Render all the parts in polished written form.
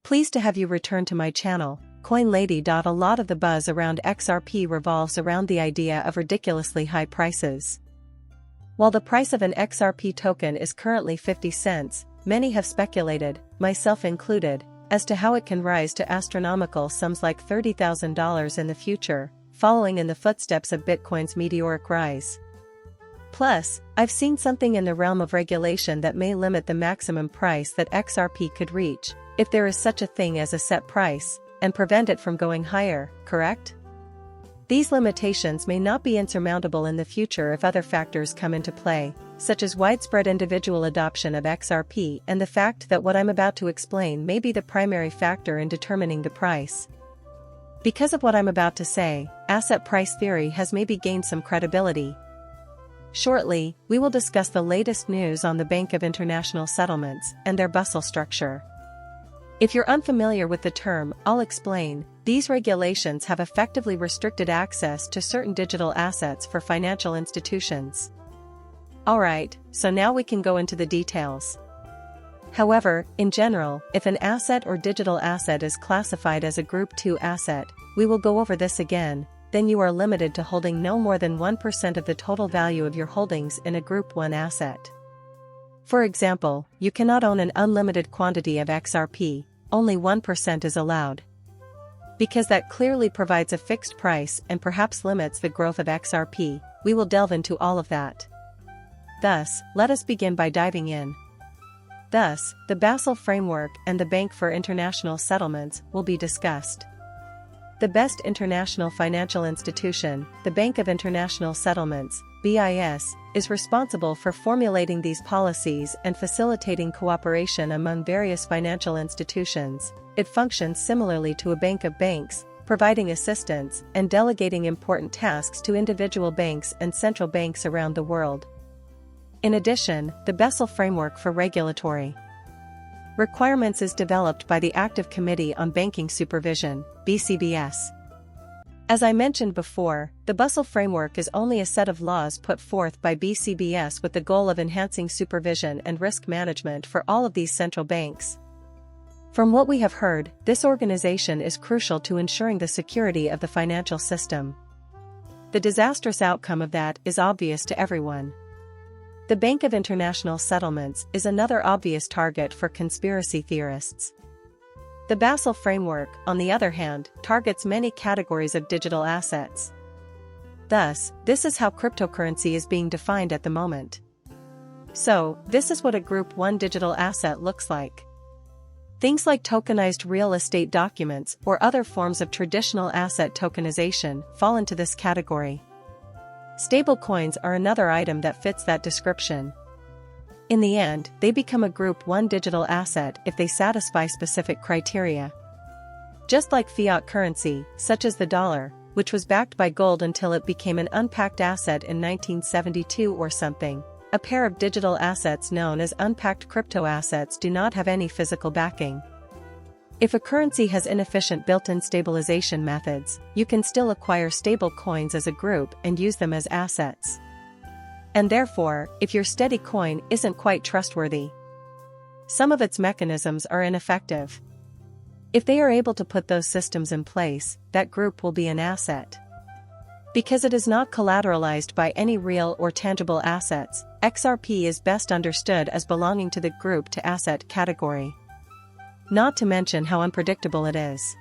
Pleased to have you return to my channel, Coin Lady. A lot of the buzz around XRP revolves around the idea of ridiculously high prices. While the price of an XRP token is currently 50 cents, many have speculated, myself included, as to how it can rise to astronomical sums like $30,000 in the future, following in the footsteps of Bitcoin's meteoric rise. Plus, I've seen something in the realm of regulation that may limit the maximum price that XRP could reach, if there is such a thing as a set price, and prevent it from going higher, correct? These limitations may not be insurmountable in the future if other factors come into play, such as widespread individual adoption of XRP and the fact that what I'm about to explain may be the primary factor in determining the price. Because of what I'm about to say, asset price theory has maybe gained some credibility. Shortly, we will discuss the latest news on the Bank of International Settlements and their Basel structure. If you're unfamiliar with the term, I'll explain. These regulations have effectively restricted access to certain digital assets for financial institutions. Alright, so now we can go into the details. However, in general, if an asset or digital asset is classified as a Group 2 asset, we will go over this again, then you are limited to holding no more than 1% of the total value of your holdings in a Group 1 asset. For example, you cannot own an unlimited quantity of XRP, only 1% is allowed. Because that clearly provides a fixed price and perhaps limits the growth of XRP, we will delve into all of that. Thus, let us begin by diving in. Thus, the Basel framework and the Bank for International Settlements will be discussed. The best international financial institution, the Bank of International Settlements, BIS, is responsible for formulating these policies and facilitating cooperation among various financial institutions. It functions similarly to a bank of banks, providing assistance and delegating important tasks to individual banks and central banks around the world. In addition, the Basel framework for regulatory requirements is developed by the Active Committee on Banking Supervision, BCBS. As I mentioned before, the Basel framework is only a set of laws put forth by BCBS with the goal of enhancing supervision and risk management for all of these central banks. From what we have heard, this organization is crucial to ensuring the security of the financial system. The disastrous outcome of that is obvious to everyone. The Bank of International Settlements is another obvious target for conspiracy theorists. The Basel framework, on the other hand, targets many categories of digital assets. Thus, this is how cryptocurrency is being defined at the moment. So, this is what a Group 1 digital asset looks like. Things like tokenized real estate documents or other forms of traditional asset tokenization fall into this category. Stablecoins are another item that fits that description. In the end, they become a Group 1 digital asset if they satisfy specific criteria. Just like fiat currency, such as the dollar, which was backed by gold until it became an unpacked asset in 1972 or something, a pair of digital assets known as unpacked crypto assets do not have any physical backing. If a currency has inefficient built-in stabilization methods, you can still acquire stable coins as a group and use them as assets. And therefore, if your steady coin isn't quite trustworthy, some of its mechanisms are ineffective. If they are able to put those systems in place, that group will be an asset. Because it is not collateralized by any real or tangible assets, XRP is best understood as belonging to the group to asset category. Not to mention how unpredictable it is.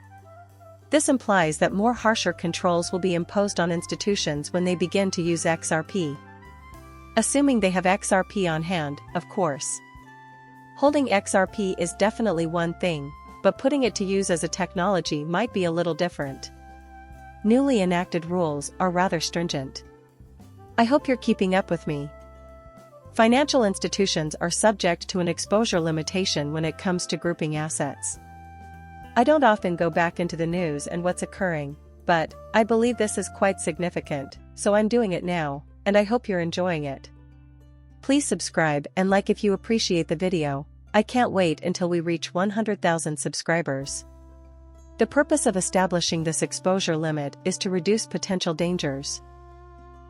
This implies that more harsher controls will be imposed on institutions when they begin to use XRP. Assuming they have XRP on hand, of course. Holding XRP is definitely one thing, but putting it to use as a technology might be a little different. Newly enacted rules are rather stringent. I hope you're keeping up with me. Financial institutions are subject to an exposure limitation when it comes to grouping assets. I don't often go back into the news and what's occurring, but I believe this is quite significant, so I'm doing it now, and I hope you're enjoying it. Please subscribe and like if you appreciate the video. I can't wait until we reach 100,000 subscribers. The purpose of establishing this exposure limit is to reduce potential dangers.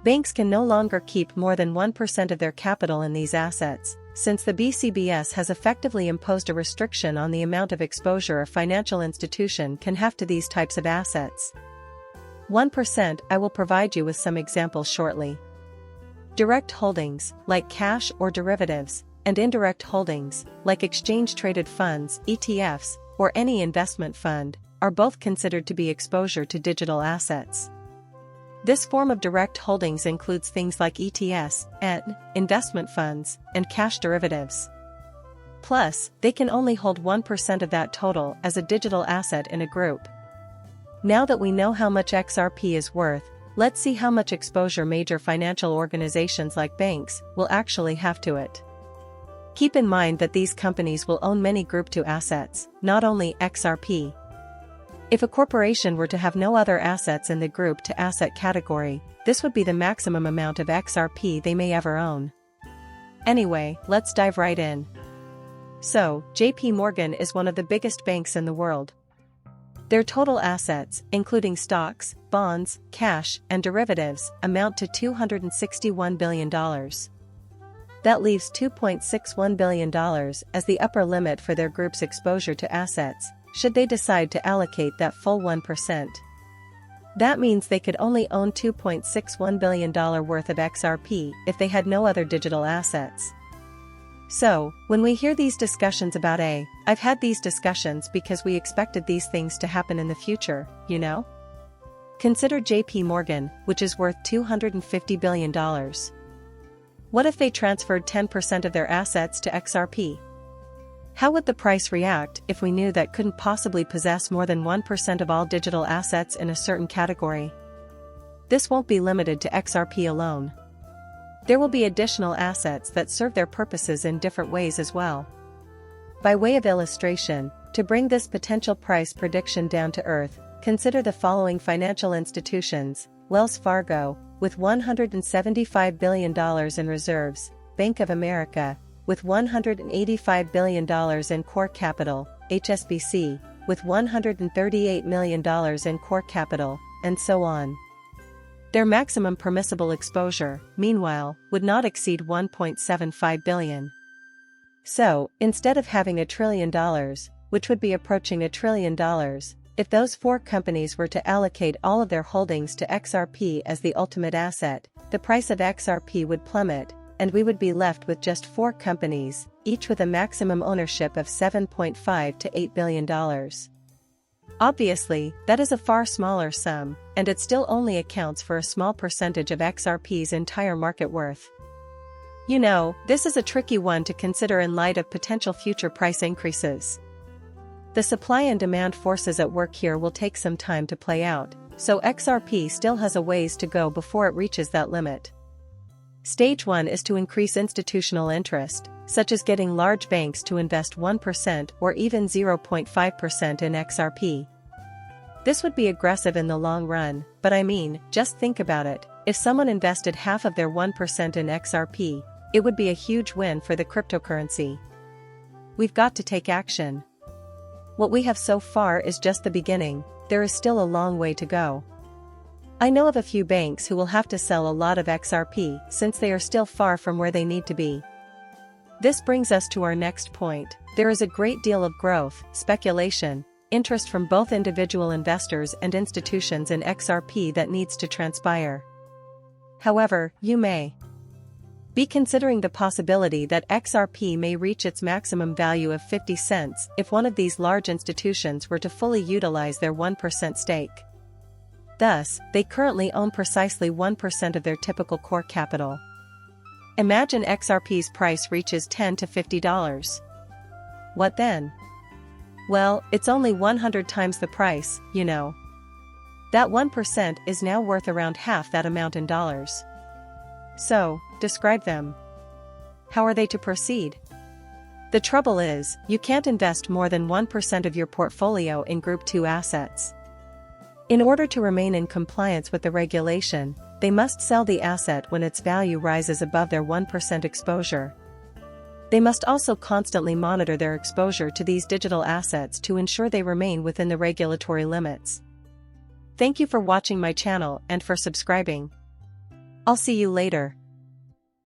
Banks can no longer keep more than 1% of their capital in these assets, since the BCBS has effectively imposed a restriction on the amount of exposure a financial institution can have to these types of assets. 1%. I will provide you with some examples shortly. Direct holdings, like cash or derivatives, and indirect holdings, like exchange-traded funds, ETFs, or any investment fund, are both considered to be exposure to digital assets. This form of direct holdings includes things like ETFs, and investment funds, and cash derivatives. Plus, they can only hold 1% of that total as a digital asset in a group. Now that we know how much XRP is worth, let's see how much exposure major financial organizations like banks will actually have to it. Keep in mind that these companies will own many Group 2 assets, not only XRP. If a corporation were to have no other assets in the Group 2 asset category, this would be the maximum amount of XRP they may ever own. Anyway, let's dive right in. So, JP Morgan is one of the biggest banks in the world. Their total assets, including stocks, bonds, cash, and derivatives, amount to $261 billion. That leaves $2.61 billion as the upper limit for their group's exposure to assets, should they decide to allocate that full 1%. That means they could only own $2.61 billion worth of XRP if they had no other digital assets. So, when we hear these discussions about I've had these discussions because we expected these things to happen in the future, you know? Consider JP Morgan, which is worth $250 billion. What if they transferred 10% of their assets to XRP? How would the price react if we knew that couldn't possibly possess more than 1% of all digital assets in a certain category? This won't be limited to XRP alone. There will be additional assets that serve their purposes in different ways as well. By way of illustration, to bring this potential price prediction down to earth, consider the following financial institutions: Wells Fargo, with $175 billion in reserves, Bank of America, with $185 billion in core capital, HSBC, with $138 million in core capital, and so on. Their maximum permissible exposure, meanwhile, would not exceed $1.75 billion. So, instead of having $1 trillion, which would be approaching $1 trillion, if those 4 companies were to allocate all of their holdings to XRP as the ultimate asset, the price of XRP would plummet, and we would be left with just 4 companies, each with a maximum ownership of $7.5 to $8 billion. Obviously, that is a far smaller sum, and it still only accounts for a small percentage of XRP's entire market worth. You know, this is a tricky one to consider in light of potential future price increases. The supply and demand forces at work here will take some time to play out, so XRP still has a ways to go before it reaches that limit. Stage 1 is to increase institutional interest, such as getting large banks to invest 1% or even 0.5% in XRP. This would be aggressive in the long run, but I mean, just think about it. If someone invested half of their 1% in XRP, it would be a huge win for the cryptocurrency. We've got to take action. What we have so far is just the beginning. There is still a long way to go. I know of a few banks who will have to sell a lot of XRP since they are still far from where they need to be. This brings us to our next point. There is a great deal of growth, speculation, interest from both individual investors and institutions in XRP that needs to transpire. However, you may be considering the possibility that XRP may reach its maximum value of 50 cents if one of these large institutions were to fully utilize their 1% stake. Thus, they currently own precisely 1% of their typical core capital. Imagine XRP's price reaches $10 to $50. What then? Well, it's only 100 times the price, you know. That 1% is now worth around half that amount in dollars. So, describe them. How are they to proceed? The trouble is, you can't invest more than 1% of your portfolio in Group 2 assets. In order to remain in compliance with the regulation, they must sell the asset when its value rises above their 1% exposure. They must also constantly monitor their exposure to these digital assets to ensure they remain within the regulatory limits. Thank you for watching my channel and for subscribing. I'll see you later.